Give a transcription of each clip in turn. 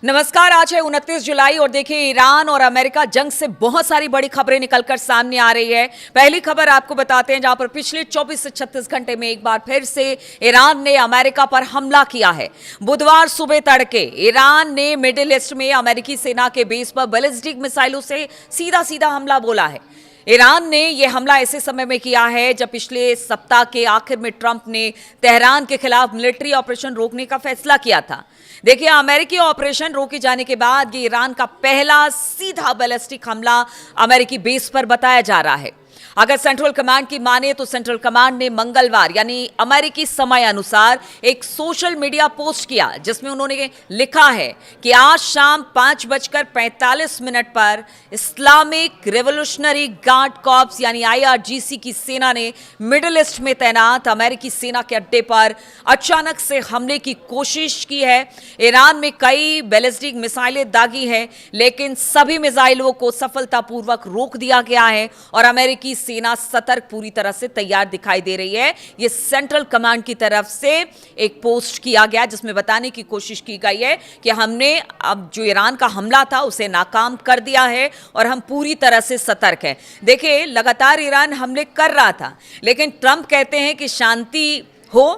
नमस्कार। आज है 29 जुलाई और देखिए ईरान और अमेरिका जंग से बहुत सारी बड़ी खबरें निकलकर सामने आ रही है। पहली खबर आपको बताते हैं जहां पर पिछले 24 से 36 घंटे में एक बार फिर से ईरान ने अमेरिका पर हमला किया है। बुधवार सुबह तड़के ईरान ने मिडिल ईस्ट में अमेरिकी सेना के बेस पर बैलिस्टिक मिसाइलों से सीधा सीधा हमला बोला है। ईरान ने यह हमला ऐसे समय में किया है जब पिछले सप्ताह के आखिर में ट्रंप ने तेहरान के खिलाफ मिलिट्री ऑपरेशन रोकने का फैसला किया था। देखिए, अमेरिकी ऑपरेशन रोके जाने के बाद ये ईरान का पहला सीधा बैलिस्टिक हमला अमेरिकी बेस पर बताया जा रहा है। अगर सेंट्रल कमांड की माने तो सेंट्रल कमांड ने मंगलवार यानी अमेरिकी समय अनुसार एक सोशल मीडिया पोस्ट किया जिसमें उन्होंने लिखा है कि आज शाम 5:45 पर इस्लामिक रिवॉल्यूशनरी गार्ड कॉर्प्स यानी IRGC की सेना ने मिडिल ईस्ट में तैनात अमेरिकी सेना के अड्डे पर अचानक से हमले की कोशिश की है। ईरान में कई बैलिस्टिक मिसाइलें दागी हैं, लेकिन सभी मिसाइलों को सफलतापूर्वक रोक दिया गया है और अमेरिकी सेना सतर्क पूरी तरह से तैयार दिखाई दे रही है। यह सेंट्रल कमांड की तरफ से एक पोस्ट किया गया जिसमें बताने की कोशिश की गई है कि हमने अब जो ईरान का हमला था उसे नाकाम कर दिया है और हम पूरी तरह से सतर्क हैं। देखिए, लगातार ईरान हमले कर रहा था, लेकिन ट्रंप कहते हैं कि शांति हो।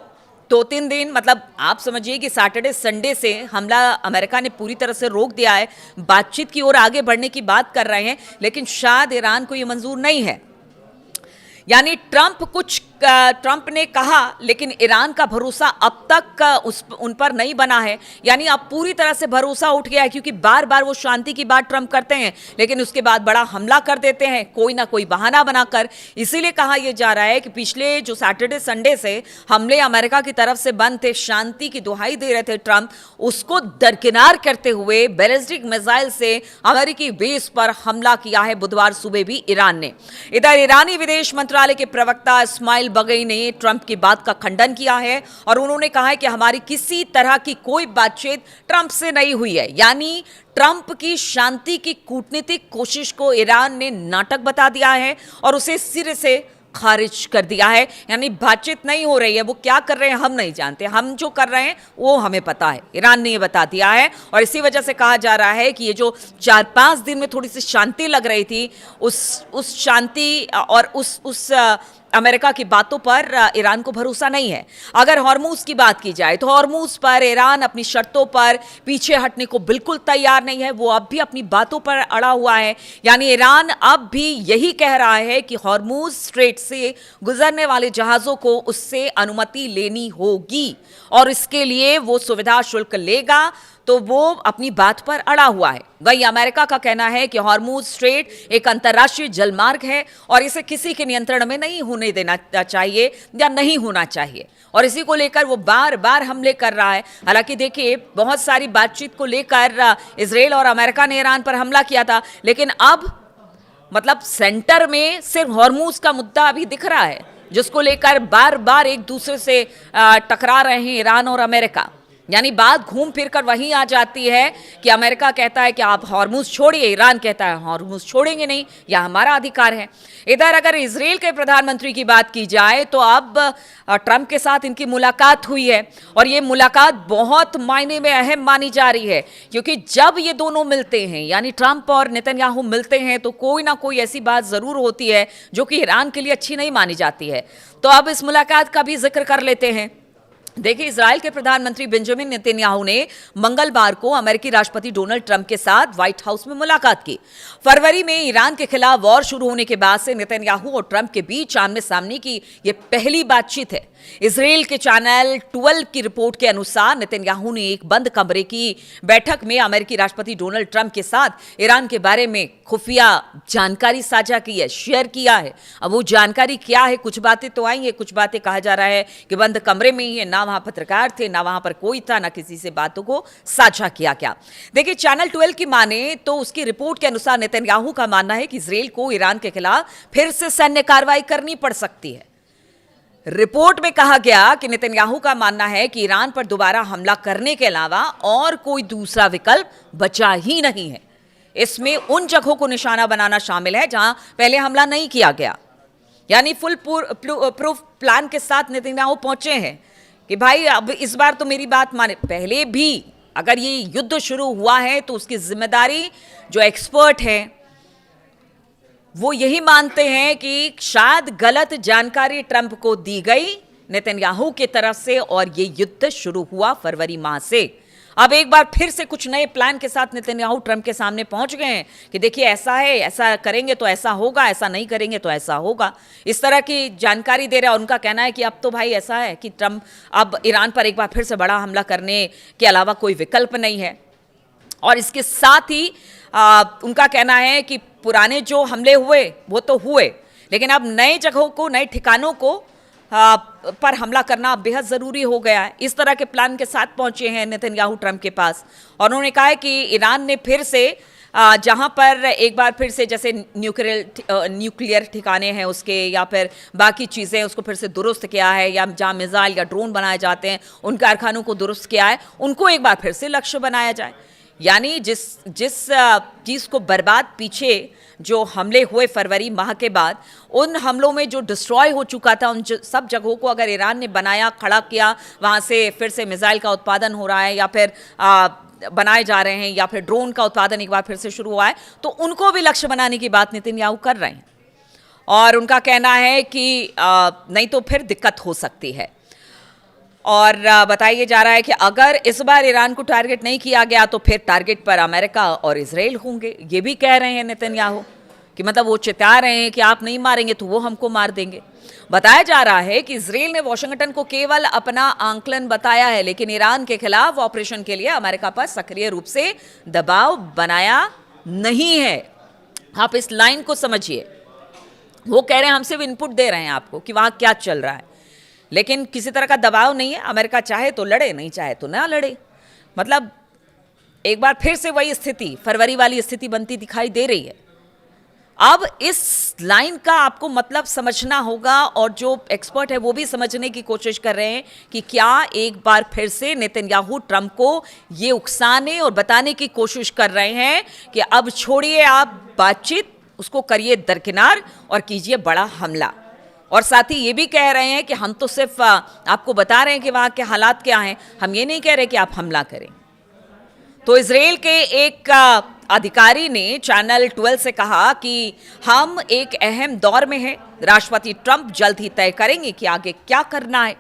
2-3 दिन मतलब आप समझिए कि सैटरडे संडे से हमला अमेरिका ने पूरी तरह से रोक दिया है। बातचीत की ओर आगे बढ़ने की बात कर रहे हैं, लेकिन शायद ईरान को यह मंजूर नहीं है। यानी ट्रंप ने कहा, लेकिन ईरान का भरोसा अब तक उन पर नहीं बना है। यानी अब पूरी तरह से भरोसा उठ गया है, क्योंकि बार बार वो शांति की बात ट्रंप करते हैं लेकिन उसके बाद बड़ा हमला कर देते हैं कोई ना कोई बहाना बनाकर। इसीलिए कहा यह जा रहा है कि पिछले जो सैटरडे संडे से हमले अमेरिका की तरफ से बंद थे, शांति की दुहाई दे रहे थे ट्रंप, उसको दरकिनार करते हुए बैलिस्टिक मिसाइल से अमेरिकी बेस पर हमला किया है बुधवार सुबह भी ईरान ने। इधर ईरानी विदेश मंत्रालय के प्रवक्ता इस्माइल बगई ने ट्रंप की बात का खंडन किया है और उन्होंने कहा है कि हमारी किसी तरह की कोई बातचीत ट्रंप से नहीं हुई है। यानी ट्रंप की शांति की कूटनीतिक कोशिश को ईरान ने नाटक बता दिया है और उसे सिरे से खारिज कर दिया है। यानी बातचीत नहीं हो रही है। वो क्या कर रहे हैं हम नहीं जानते, हम जो कर रहे हैं वो हमें पता है। ईरान ने ये बता दिया है और इसी वजह से कहा जा रहा है कि ये जो 4-5 दिन में थोड़ी सी शांति लग रही थी, उस शांति और उस अमेरिका की बातों पर ईरान को भरोसा नहीं है। अगर हॉर्मूज की बात की जाए तो हॉर्मूज पर ईरान अपनी शर्तों पर पीछे हटने को बिल्कुल तैयार नहीं है। वो अब भी अपनी बातों पर अड़ा हुआ है। यानी ईरान अब भी यही कह रहा है कि हॉर्मूज स्ट्रेट से गुजरने वाले जहाजों को उससे अनुमति लेनी होगी और इसके लिए वो सुविधा शुल्क लेगा, तो वो अपनी बात पर अड़ा हुआ है। वही अमेरिका का कहना है कि हॉर्मूज स्ट्रेट एक अंतर्राष्ट्रीय जलमार्ग है और इसे किसी के नियंत्रण में नहीं होने देना चाहिए या नहीं होना चाहिए, और इसी को लेकर वो बार बार हमले कर रहा है। हालांकि देखिए, बहुत सारी बातचीत को लेकर इजराइल और अमेरिका ने ईरान पर हमला किया था, लेकिन अब मतलब सेंटर में सिर्फ हॉर्मूज का मुद्दा अभी दिख रहा है, जिसको लेकर बार बार एक दूसरे से टकरा रहे हैं ईरान और अमेरिका। यानी बात घूम फिर कर वहीं आ जाती है कि अमेरिका कहता है कि आप हॉर्मूज छोड़िए, ईरान कहता है हॉर्मूज छोड़ेंगे नहीं, यह हमारा अधिकार है। इधर अगर इजराइल के प्रधानमंत्री की बात की जाए तो अब ट्रंप के साथ इनकी मुलाकात हुई है और ये मुलाकात बहुत मायने में अहम मानी जा रही है, क्योंकि जब ये दोनों मिलते हैं यानी ट्रंप और नेतन्याहू मिलते हैं तो कोई ना कोई ऐसी बात जरूर होती है जो कि ईरान के लिए अच्छी नहीं मानी जाती है। तो अब इस मुलाकात का भी जिक्र कर लेते हैं। देखिए, इजराइल के प्रधानमंत्री बेंजामिन नेतन्याहू ने मंगलवार को अमेरिकी राष्ट्रपति डोनाल्ड ट्रंप के साथ व्हाइट हाउस में मुलाकात की। फरवरी में ईरान के खिलाफ वॉर शुरू होने के बाद से नेतन्याहू और ट्रंप के बीच आमने सामने की यह पहली बातचीत है। इजराइल के चैनल 12 की रिपोर्ट के अनुसार नेतन्याहू ने एक बंद कमरे की बैठक में अमेरिकी राष्ट्रपति डोनाल्ड ट्रंप के साथ ईरान के बारे में खुफिया जानकारी साझा की है, शेयर किया है। अब वो जानकारी क्या है, कुछ बातें तो आई है, कुछ बातें कहा जा रहा है कि बंद कमरे में ही है, ना वहां पत्रकार थे, ना वहां पर कोई था, ना किसी से बातों को साझा किया गया। देखिए, चैनल 12 की माने तो उसकी रिपोर्ट के अनुसार नेतन्याहू का मानना है कि इजराइल को ईरान के खिलाफ फिर से सैन्य कार्रवाई करनी पड़ सकती है। रिपोर्ट में कहा गया कि नेतन्याहू का मानना है कि ईरान पर दोबारा हमला करने के अलावा और कोई दूसरा विकल्प बचा ही नहीं है। इसमें उन जगहों को निशाना बनाना शामिल है जहां पहले हमला नहीं किया गया। यानी फुल प्रूफ प्लान के साथ नेतन्याहू पहुंचे हैं कि भाई अब इस बार तो मेरी बात माने। पहले भी अगर ये युद्ध शुरू हुआ है तो उसकी जिम्मेदारी जो एक्सपर्ट हैं वो यही मानते हैं कि शायद गलत जानकारी ट्रंप को दी गई नेतन्याहू की तरफ से और ये युद्ध शुरू हुआ फरवरी माह से। अब एक बार फिर से कुछ नए प्लान के साथ नेतन्याहू ट्रंप के सामने पहुंच गए हैं कि देखिए ऐसा है, ऐसा करेंगे तो ऐसा होगा, ऐसा नहीं करेंगे तो ऐसा होगा, इस तरह की जानकारी दे रहा है। उनका कहना है कि अब तो भाई ऐसा है कि ट्रंप अब ईरान पर एक बार फिर से बड़ा हमला करने के अलावा कोई विकल्प नहीं है। और इसके साथ ही उनका कहना है कि पुराने जो हमले हुए वो तो हुए, लेकिन अब नए जगहों को, नए ठिकानों को पर हमला करना बेहद ज़रूरी हो गया है। इस तरह के प्लान के साथ पहुंचे हैं नेतन्याहू ट्रंप के पास और उन्होंने कहा है कि ईरान ने फिर से जहां पर एक बार फिर से जैसे न्यूक्लियर ठिकाने हैं उसके या फिर बाकी चीज़ें उसको फिर से दुरुस्त किया है, या जहां मिसाइल या ड्रोन बनाए जाते हैं उन कारखानों को दुरुस्त किया है, उनको एक बार फिर से लक्ष्य बनाया जाए। यानी जिस चीज़ को बर्बाद पीछे जो हमले हुए फरवरी माह के बाद, उन हमलों में जो डिस्ट्रॉय हो चुका था उन सब जगहों को अगर ईरान ने बनाया, खड़ा किया, वहाँ से फिर से मिसाइल का उत्पादन हो रहा है या फिर बनाए जा रहे हैं या फिर ड्रोन का उत्पादन एक बार फिर से शुरू हुआ है, तो उनको भी लक्ष्य बनाने की बात नेतन्याहू कर रहे हैं। और उनका कहना है कि नहीं तो फिर दिक्कत हो सकती है। और बताया जा रहा है कि अगर इस बार ईरान को टारगेट नहीं किया गया तो फिर टारगेट पर अमेरिका और इजराइल होंगे। ये भी कह रहे हैं नेतन्याहू कि मतलब वो चिता रहे हैं कि आप नहीं मारेंगे तो वो हमको मार देंगे। बताया जा रहा है कि इजराइल ने वॉशिंगटन को केवल अपना आंकलन बताया है, लेकिन ईरान के खिलाफ ऑपरेशन के लिए अमेरिका पर सक्रिय रूप से दबाव बनाया नहीं है। आप इस लाइन को समझिए। वो कह रहे हैं हम सिर्फ इनपुट दे रहे हैं आपको कि वहाँ क्या चल रहा है, लेकिन किसी तरह का दबाव नहीं है। अमेरिका चाहे तो लड़े, नहीं चाहे तो ना लड़े। मतलब एक बार फिर से वही स्थिति, फरवरी वाली स्थिति बनती दिखाई दे रही है। अब इस लाइन का आपको मतलब समझना होगा और जो एक्सपर्ट है वो भी समझने की कोशिश कर रहे हैं कि क्या एक बार फिर से नेतन्याहू ट्रंप को ये उकसाने और बताने की कोशिश कर रहे हैं कि अब छोड़िए आप बातचीत, उसको करिए दरकिनार और कीजिए बड़ा हमला। और साथ ही ये भी कह रहे हैं कि हम तो सिर्फ आपको बता रहे हैं कि वहाँ के हालात क्या हैं, हम ये नहीं कह रहे कि आप हमला करें। तो इजराइल के एक अधिकारी ने चैनल 12 से कहा कि हम एक अहम दौर में हैं। राष्ट्रपति ट्रंप जल्द ही तय करेंगे कि आगे क्या करना है।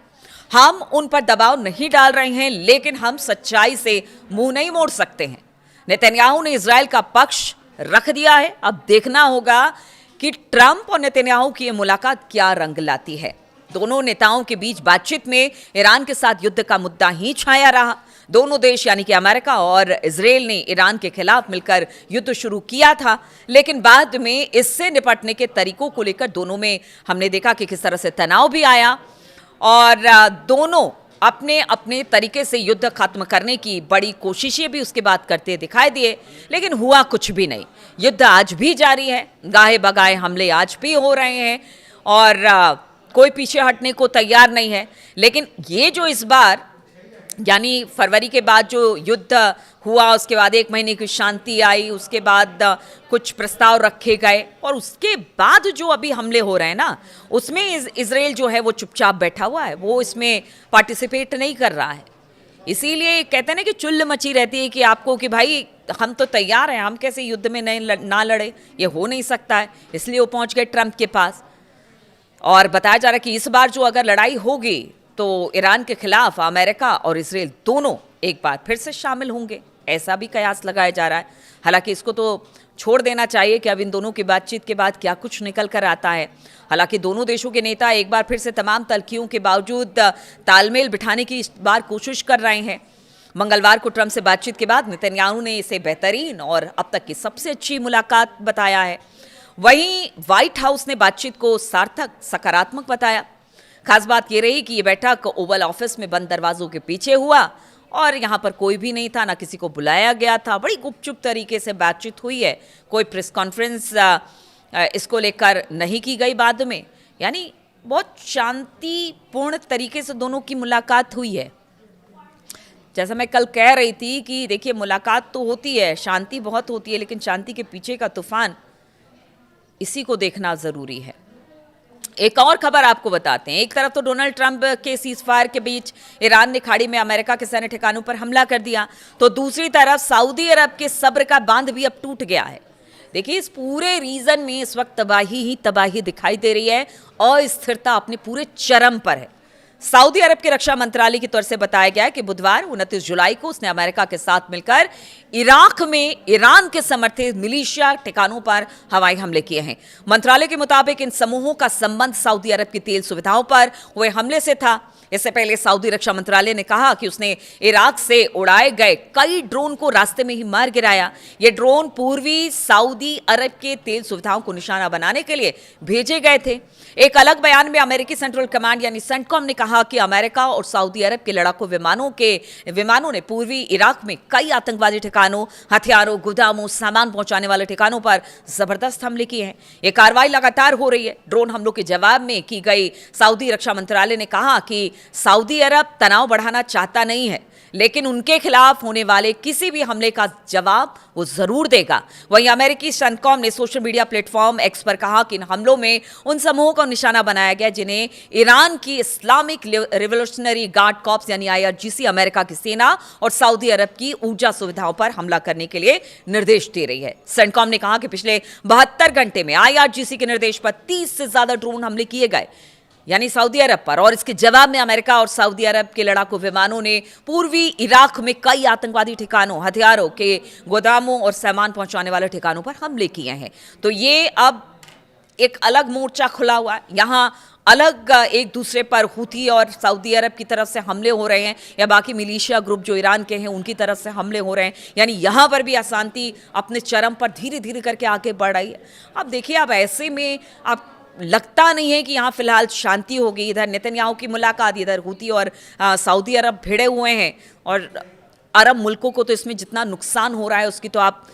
हम उन पर दबाव नहीं डाल रहे हैं, लेकिन हम सच्चाई से मुंह नहीं मोड़ सकते हैं। नेतन्याहू ने इजराइल का पक्ष रख दिया है। अब देखना होगा कि ट्रंप और नेतन्याहू की ये मुलाकात क्या रंग लाती है। दोनों नेताओं के बीच बातचीत में ईरान के साथ युद्ध का मुद्दा ही छाया रहा। दोनों देश यानी कि अमेरिका और इजराइल ने ईरान के खिलाफ मिलकर युद्ध शुरू किया था, लेकिन बाद में इससे निपटने के तरीकों को लेकर दोनों में हमने देखा कि किस तरह से तनाव भी आया और दोनों अपने अपने तरीके से युद्ध खत्म करने की बड़ी कोशिशें भी उसके बाद करते दिखाई दिए, लेकिन हुआ कुछ भी नहीं। युद्ध आज भी जारी है, गाहे बगाहे हमले आज भी हो रहे हैं और कोई पीछे हटने को तैयार नहीं है। लेकिन ये जो इस बार यानी फरवरी के बाद जो युद्ध हुआ, उसके बाद 1 महीने की शांति आई, उसके बाद कुछ प्रस्ताव रखे गए और उसके बाद जो अभी हमले हो रहे हैं ना, उसमें इजराइल जो है वो चुपचाप बैठा हुआ है, वो इसमें पार्टिसिपेट नहीं कर रहा है। इसीलिए कहते हैं ना कि चुल्ल मची रहती है कि आपको कि भाई हम तो तैयार हैं, हम कैसे युद्ध में ना लड़े, ये हो नहीं सकता है। इसलिए वो पहुंच गए ट्रंप के पास और बताया जा रहा है कि इस बार जो अगर लड़ाई होगी तो ईरान के खिलाफ अमेरिका और इजराइल दोनों एक बार फिर से शामिल होंगे, ऐसा भी कयास लगाया जा रहा है। हालांकि इसको तो छोड़ देना चाहिए कि अब इन दोनों की बातचीत के बाद क्या कुछ निकल कर आता है। हालांकि दोनों देशों के नेता एक बार फिर से तमाम तल्खियों के बावजूद तालमेल बिठाने की इस बार कोशिश कर रहे हैं। मंगलवार को ट्रंप से बातचीत के बाद नेतन्याहू ने इसे बेहतरीन और अब तक की सबसे अच्छी मुलाकात बताया है। वहीं व्हाइट हाउस ने बातचीत को सार्थक, सकारात्मक बताया। खास बात यह रही कि ये बैठक ओवल ऑफिस में बंद दरवाजों के पीछे हुआ और यहाँ पर कोई भी नहीं था, ना किसी को बुलाया गया था। बड़ी गुपचुप तरीके से बातचीत हुई है, कोई प्रेस कॉन्फ्रेंस इसको लेकर नहीं की गई बाद में। यानी बहुत शांतिपूर्ण तरीके से दोनों की मुलाकात हुई है। जैसा मैं कल कह रही थी कि देखिए मुलाकात तो होती है, शांति बहुत होती है, लेकिन शांति के पीछे का तूफान, इसी को देखना ज़रूरी है। एक और खबर आपको बताते हैं। एक तरफ तो डोनाल्ड ट्रंप के सीजफायर के बीच ईरान ने खाड़ी में अमेरिका के सैन्य ठिकानों पर हमला कर दिया, तो दूसरी तरफ सऊदी अरब के सब्र का बांध भी अब टूट गया है। देखिए, इस पूरे रीजन में इस वक्त तबाही ही तबाही दिखाई दे रही है। अस्थिरता अपने पूरे चरम पर है। सऊदी अरब के रक्षा मंत्रालय की तरफ से बताया गया कि बुधवार 29 जुलाई को उसने अमेरिका के साथ मिलकर इराक में ईरान के समर्थित मिलिशिया ठिकानों पर हवाई हमले किए हैं। मंत्रालय के मुताबिक इन समूहों का संबंध सऊदी अरब की तेल सुविधाओं पर हुए हमले से था। इससे पहले सऊदी रक्षा मंत्रालय ने कहा कि उसने इराक से उड़ाए गए कई ड्रोन को रास्ते में ही मार गिराया। ये ड्रोन पूर्वी सऊदी अरब के तेल सुविधाओं को निशाना बनाने के लिए भेजे गए थे। एक अलग बयान में अमेरिकी सेंट्रल कमांड यानी सेंटकॉम ने कहा कि अमेरिका और सऊदी अरब के लड़ाकू विमानों ने पूर्वी इराक में कई आतंकवादी ठिकानों, हथियारों, गोदामों, सामान पहुंचाने वाले ठिकानों पर जबरदस्त हमले किए हैं। यह कार्रवाई लगातार हो रही है। ड्रोन हमलों के जवाब में की गई सऊदी रक्षा मंत्रालय ने कहा कि सऊदी अरब तनाव बढ़ाना चाहता नहीं है, लेकिन उनके खिलाफ होने वाले किसी भी हमले का जवाब वो जरूर देगा। वहीं अमेरिकी सेंटकॉम ने सोशल मीडिया प्लेटफॉर्म एक्स पर कहा कि इन हमलों में उन समूहों को निशाना बनाया गया जिन्हें ईरान की इस्लामिक रिवोल्यूशनरी गार्ड कॉर्प्स यानी IRGC अमेरिका की सेना और सऊदी अरब की ऊर्जा सुविधाओं पर हमला करने के लिए निर्देश दे रही है। सेंटकॉम ने कहा कि पिछले 72 घंटे में IRGC के निर्देश पर 30 से ज्यादा ड्रोन हमले किए गए यानी सऊदी अरब पर, और इसके जवाब में अमेरिका और सऊदी अरब के लड़ाकू विमानों ने पूर्वी इराक में कई आतंकवादी ठिकानों, हथियारों के गोदामों और सामान पहुंचाने वाले ठिकानों पर हमले किए हैं। तो ये अब एक अलग मोर्चा खुला हुआ है। यहाँ अलग एक दूसरे पर हुती और सऊदी अरब की तरफ से हमले हो रहे हैं, या बाकी मिलिशिया ग्रुप जो ईरान के हैं उनकी तरफ से हमले हो रहे हैं। यानी यहाँ पर भी अशांति अपने चरम पर धीरे धीरे करके आगे बढ़ रही है। अब देखिए, अब ऐसे में अब लगता नहीं है कि यहाँ फिलहाल शांति होगी। इधर नेतन्याहू की मुलाकात, इधर हुती और सऊदी अरब भिड़े हुए हैं, और अरब मुल्कों को तो इसमें जितना नुकसान हो रहा है उसकी तो आप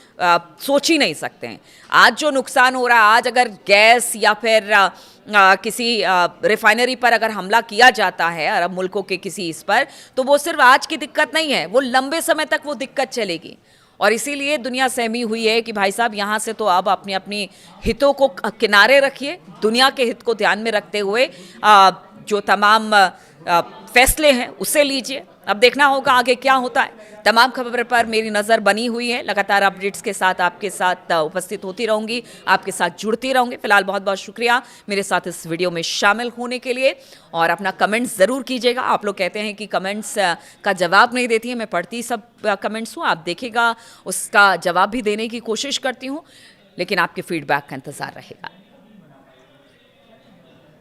सोच ही नहीं सकते हैं। आज जो नुकसान हो रहा है, आज अगर गैस या फिर किसी रिफाइनरी पर अगर हमला किया जाता है अरब मुल्कों के किसी इस पर, तो वो सिर्फ आज की दिक्कत नहीं है, वो लंबे समय तक वो दिक्कत चलेगी। और इसीलिए दुनिया सहमी हुई है कि भाई साहब, यहाँ से तो अब अपनी अपनी हितों को किनारे रखिए, दुनिया के हित को ध्यान में रखते हुए जो तमाम फैसले हैं उसे लीजिए। अब देखना होगा आगे क्या होता है। तमाम खबर पर मेरी नज़र बनी हुई है। लगातार अपडेट्स के साथ आपके साथ उपस्थित होती रहूंगी, आपके साथ जुड़ती रहूंगी। फिलहाल बहुत बहुत शुक्रिया मेरे साथ इस वीडियो में शामिल होने के लिए, और अपना कमेंट्स ज़रूर कीजिएगा। आप लोग कहते हैं कि कमेंट्स का जवाब नहीं देती है, मैं पढ़ती सब कमेंट्स हूँ, आप देखिएगा उसका जवाब भी देने की कोशिश करती हूँ, लेकिन आपके फीडबैक का इंतज़ार रहेगा।